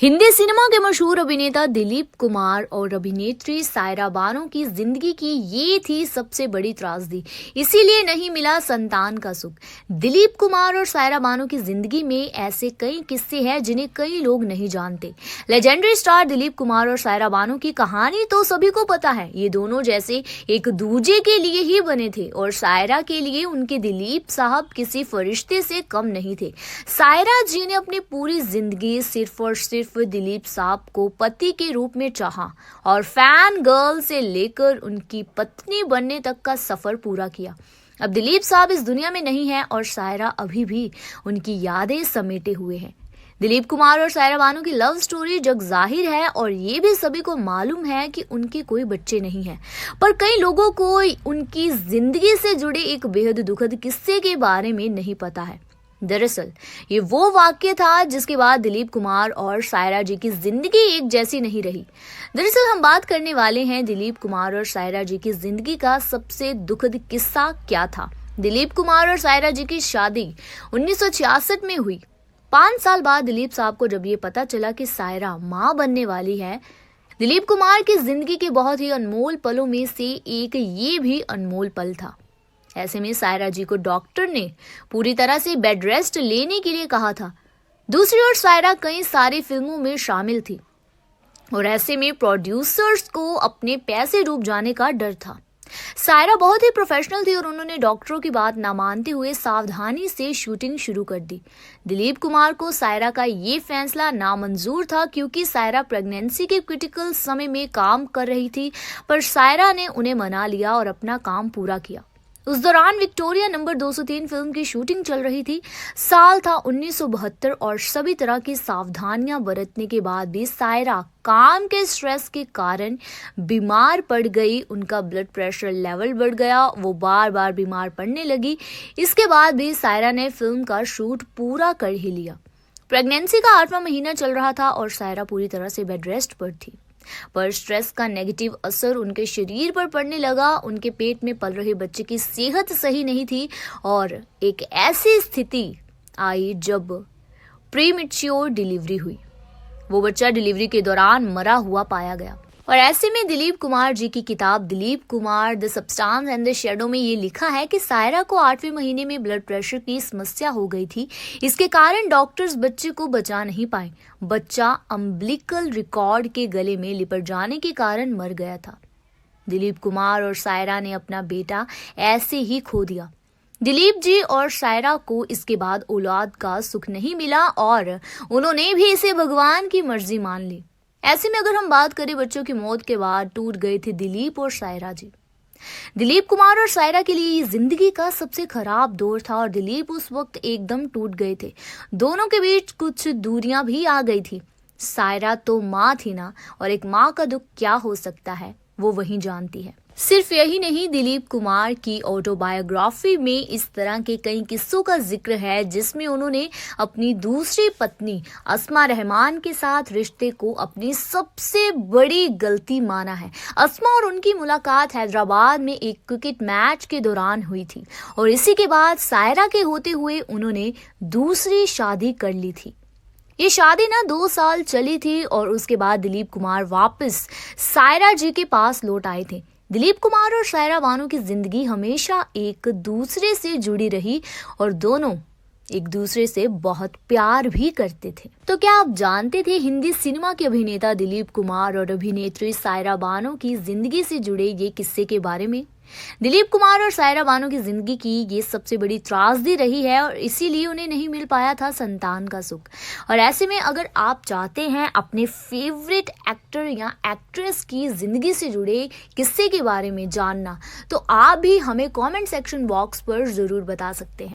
Hindi cinema के मशहूर अभिनेता दिलीप कुमार और अभिनेत्री सायरा बानो की जिंदगी की ये थी सबसे बड़ी त्रासदी। इसीलिए नहीं मिला संतान का सुख। दिलीप कुमार और सायरा बानो की जिंदगी में ऐसे कई किस्से हैं जिन्हें कई लोग नहीं जानते। लेजेंडरी स्टार दिलीप कुमार और सायरा बानो की कहानी तो सभी को पता है। ये दोनों जैसे एक दूजे के लिए ही बने थे और सायरा के लिए उनके दिलीप साहब किसी फरिश्ते से कम नहीं थे। सायरा जी ने अपनी पूरी जिंदगी सिर्फ और सिर्फ दिलीप साहब को पति के रूप में चाहा और फैन गर्ल से लेकर उनकी पत्नी बनने तक का सफर पूरा किया। अब दिलीप साहब इस दुनिया में नहीं है और सायरा अभी भी उनकी यादें समेटे हुए है। दिलीप कुमार और सायरा बानो की लव स्टोरी जग जाहिर है और ये भी सभी को मालूम है कि उनके कोई बच्चे नहीं हैं। पर कई लोगों को उनकी जिंदगी से जुड़े एक बेहद दुखद किस्से के बारे में नहीं पता है। दरअसल ये वो वाक्य था जिसके बाद दिलीप कुमार और सायरा जी की जिंदगी एक जैसी नहीं रही। दरअसल हम बात करने वाले हैं दिलीप कुमार और सायरा जी की जिंदगी का सबसे दुखद किस्सा क्या था। दिलीप कुमार और सायरा जी की शादी 1966 में हुई। 5 साल बाद दिलीप साहब को जब ये पता चला कि सायरा मां बनने वाली है, दिलीप कुमार की जिंदगी के बहुत ही अनमोल पलों में से एक ये भी अनमोल पल था। ऐसे में सायरा जी को डॉक्टर ने पूरी तरह से बेड रेस्ट लेने के लिए कहा था। दूसरी ओर सायरा कई सारी फिल्मों में शामिल थी और ऐसे में प्रोड्यूसर्स को अपने पैसे डूब जाने का डर था। सायरा बहुत ही प्रोफेशनल थी और उन्होंने डॉक्टरों की बात ना मानते हुए सावधानी से शूटिंग शुरू कर दी। दिलीप कुमार को सायरा का ये फैसला नामंजूर था क्योंकि सायरा प्रेगनेंसी के क्रिटिकल समय में काम कर रही थी, पर सायरा ने उन्हें मना लिया और अपना काम पूरा किया। उस दौरान विक्टोरिया नंबर 203 फिल्म की शूटिंग चल रही थी। साल था 1972 और सभी तरह की सावधानियां बरतने के बाद भी सायरा काम के स्ट्रेस के कारण बीमार पड़ गई। उनका ब्लड प्रेशर लेवल बढ़ गया, वो बार बार बीमार पड़ने लगी। इसके बाद भी सायरा ने फिल्म का शूट पूरा कर ही लिया। प्रेगनेंसी का 8वां महीना चल रहा था और सायरा पूरी तरह से बेड रेस्ट पर थी, पर स्ट्रेस का नेगेटिव असर उनके शरीर पर पड़ने लगा। उनके पेट में पल रहे बच्चे की सेहत सही नहीं थी और एक ऐसी स्थिति आई जब प्रीमेच्योर डिलीवरी हुई। वो बच्चा डिलीवरी के दौरान मरा हुआ पाया गया। और ऐसे में दिलीप कुमार जी की किताब Dilip Kumar the substance and the shadow में ये लिखा है कि सायरा को 8वें महीने में ब्लड प्रेशर की समस्या हो गई थी। इसके कारण डॉक्टर्स बच्चे को बचा नहीं पाए। बच्चा अम्बिलिकल रिकॉर्ड के गले में लिपट जाने के कारण मर गया था। दिलीप कुमार और सायरा ने अपना बेटा ऐसे ही खो दिया। दिलीप जी और सायरा को इसके बाद औलाद का सुख नहीं मिला और उन्होंने भी इसे भगवान की मर्जी मान ली। ऐसे में अगर हम बात करें बच्चों की मौत के बाद टूट गए थे दिलीप और सायरा जी। दिलीप कुमार और सायरा के लिए ये जिंदगी का सबसे खराब दौर था और दिलीप उस वक्त एकदम टूट गए थे। दोनों के बीच कुछ दूरियां भी आ गई थी। सायरा तो माँ थी ना, और एक माँ का दुख क्या हो सकता है वो वही जानती है। सिर्फ यही नहीं, दिलीप कुमार की ऑटोबायोग्राफी में इस तरह के कई किस्सों का जिक्र है जिसमें उन्होंने अपनी दूसरी पत्नी अस्मा रहमान के साथ रिश्ते को अपनी सबसे बड़ी गलती माना है। अस्मा और उनकी मुलाकात हैदराबाद में एक क्रिकेट मैच के दौरान हुई थी और इसी के बाद सायरा के होते हुए उन्होंने दूसरी शादी कर ली थी। ये शादी ना 2 साल चली थी और उसके बाद दिलीप कुमार वापस सायरा जी के पास लौट आए थे। दिलीप कुमार और सायरा बानो की जिंदगी हमेशा एक दूसरे से जुड़ी रही और दोनों एक दूसरे से बहुत प्यार भी करते थे। तो क्या आप जानते थे हिंदी सिनेमा के अभिनेता दिलीप कुमार और अभिनेत्री सायरा बानो की जिंदगी से जुड़े ये किस्से के बारे में? दिलीप कुमार और सायरा बानो की जिंदगी की ये सबसे बड़ी त्रासदी रही है और इसीलिए उन्हें नहीं मिल पाया था संतान का सुख। और ऐसे में अगर आप चाहते हैं अपने फेवरेट एक्टर या एक्ट्रेस की जिंदगी से जुड़े किस्से के बारे में जानना, तो आप भी हमें कमेंट सेक्शन बॉक्स पर जरूर बता सकते हैं।